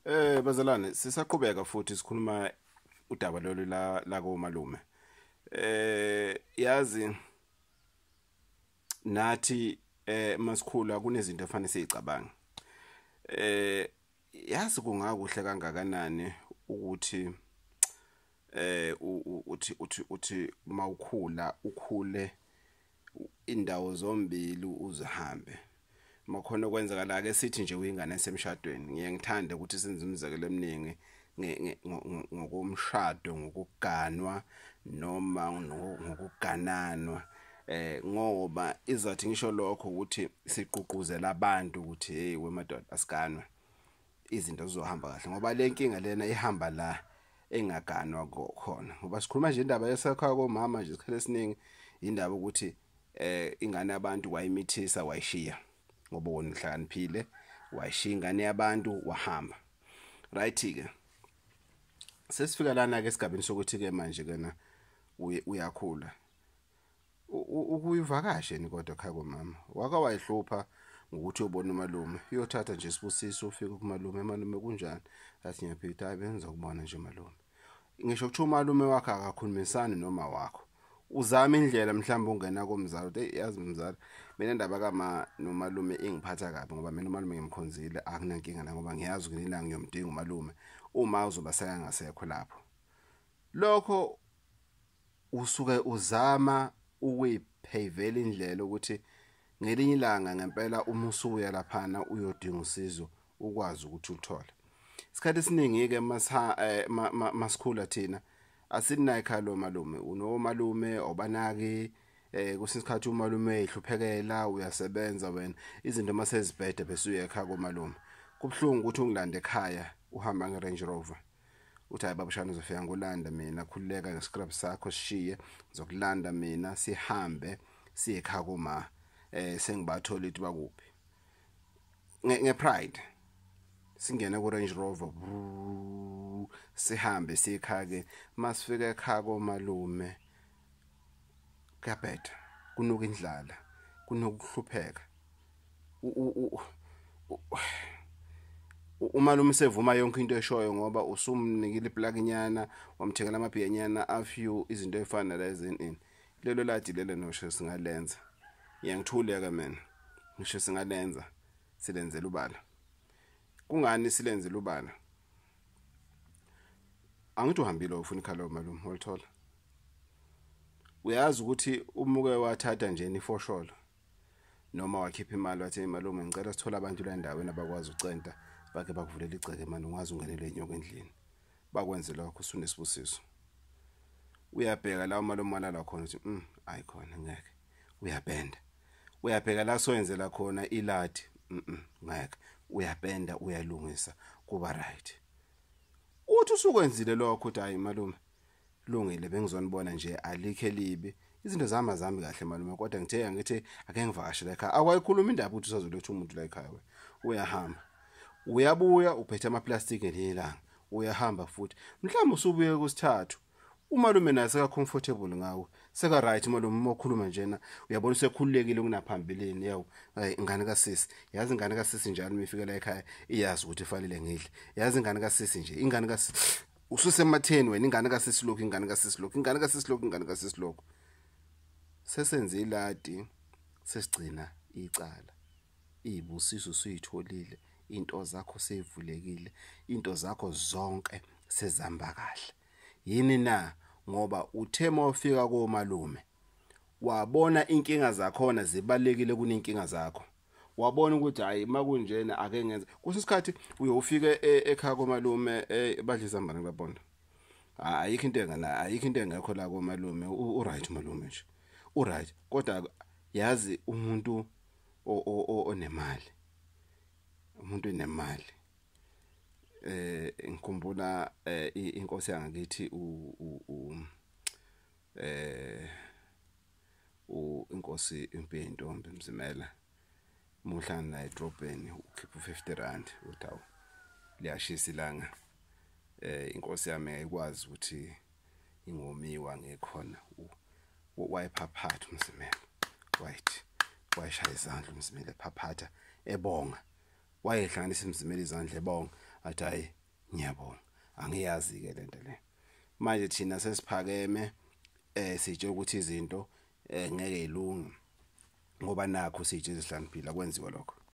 Bazalwane sisaqhubeka futhi sikhuluma udaba lolu la KoMalume. Yazi nathi masikhula kunezinto efanele sizicabange. Yazi kungakuhle kangakanani ukuthi uthi mawukhula ukhule indawo zombili uzihambe. Makhona okwenzakala ke sithi nje uyingane esemshadweni ngiyangithanda ukuthi senze umzekelo eminingi ngokomshado ngokuganwa noma ngokugananwa ngoba izathi ngisho lokho ukuthi siququzela abantu ukuthi hey wemadoda asiganwe izinto zizohamba kahle ngoba le nkinga lena ihamba la engaganwa khona ngoba sikhuluma nje indaba yesekhaya komama nje isikhathi esiningi indaba ukuthi ingane yabantu wayimithisa wayishiya ngoba wona uhlakaniphile wayishiya ingane yabantu wahamba right ke sesifika lana ke esigabeni sokuthi ke manje kana uyakhula ukuyivakashe ni kodwa khaya komama waka wayihlupha ngokuthi ubone umalume uyothatha nje isibusiso ufike kumalume kunjani athi ngiyaphita hayi benza kubona nje malume ngisho ukuthi umalume wakhe akakhulumisani noma wakho uzama indlela mhlawumbe ungena komzali uthi yazi mzali mina indaba kama nomalume ingiphatha kabi ngoba mina umalume ngimkhonzile akunankinga la ngoba ngiyazi ukuthi ilanga ngiyomdinga umalume uma uzoba sekangasekho lapho lokho usuke uzama ukuyiphavela indlela ukuthi ngelinye ilanga ngempela uma usuya laphana uyodinga usizo ukwazi ukuthi uthole isikhathi esiningi ke masikhula thina asinayi khalo malume unomalume obanaki kusisikhathi umalume ehluphekela uyasebenza wena izinto masezibhede bese uye ekhaya komalume kubhlungu ukuthi ungilanda ekhaya uhamba ngeRange Rover uthi hayi babashana uzofika ngolanda mina khululeka ngescrap sakho sishiye ngizokulanda mina sihambe siye ekhaya koma sengibathola ithi bakuphi ngepride singena kuRange Rover sihambe sikhaya ke masifika ekhaya komalume kaphetha kunuka indlala kunokuhlupheka umalume sevuma yonke into eshoyo ngoba usumnikile iplakinyana wamthengela amabhiyenyana afew izinto efana lezini lelo ladi lelo nosho singalenza ngiyangithuleka mina ngisho singalenza silenzela ubala kungani silenzela ubala angithi uhambile ufuna ikhalo malume olithola uyazi ukuthi umuke wathatha nje nifosholo noma wakhipha imali wathi malume ngicela sithola abantu la endaweni abakwazi ucenta bake bakuvulela igceke manje ungazi ungenele inyoko endlini bakwenze lokho usunesibusiso uyabheka la malume malala khona uthi ayikhona ngeke uyabheka la soyenzela khona iladi ngeke uyabenda uyalungisa kuba right uthi usukwenzile lokho uthi hayi malume lungile bengizonibona nje alikhe libi izinto zami kahle malume kodwa ngithe ngithi ake ngivakashele ekhaya akwayikhuluma indaba ukuthi usazoletha umuntu la ekhaya uyahamba uyabuya uphethe amaplastic ngelilanga uyahamba futhi mhlawumbe usubuye kusithathu umalume naye seka comfortable ngawe seka right malume okhuluma njena uyabona usekhululekile kunaphambilini yawo ingane kasisi yazi ingane kasisi njalo mifika la ekhaya iyazi ukuthi ifanele ngidle yazi ingane kasisi nje ingane kasisi ususematheni wena ingane kasisi lokho ingane kasisi lokho ingane kasisi lokho ingane kasisi lokho sesenze iladi sesigcina icala izibusiso suyitholile into zakho sevulekile into zakho zonke sezihamba kahle yini na ngoba uthema ufika komalume wabona inkinga zakhona zibalekile kuninkinga zakho wabona ukuthi hayi makunjena ake ngenze kusisikhathi uyofika ekhaya komalume badlisa mbani ngabonda ayikho into engana ayikho into engekho la komalume uright malume nje uright kodwa yazi umuntu onemali umuntu enemali ngikhumbula inkosi yangakithi inkosi impintombi Mzimela muhlana naye drobheni ukhipha 50 rand uthawu liyashisa ilanga inkosi yami ayikwazi ukuthi ingomiwa ngekhona wayephaphatha Mzimela right wayeshaya izandla Mzimela ephaphatha ebonga wayehlanganisa Mzimela izandla ebonga athi hayi ngiyabonga angiyazi ke lento le manje thina sesiphakeme sitshe ukuthi izinto ngeke ilunge ngoba nakho sitshe isihlaniphila kwenziwa lokho.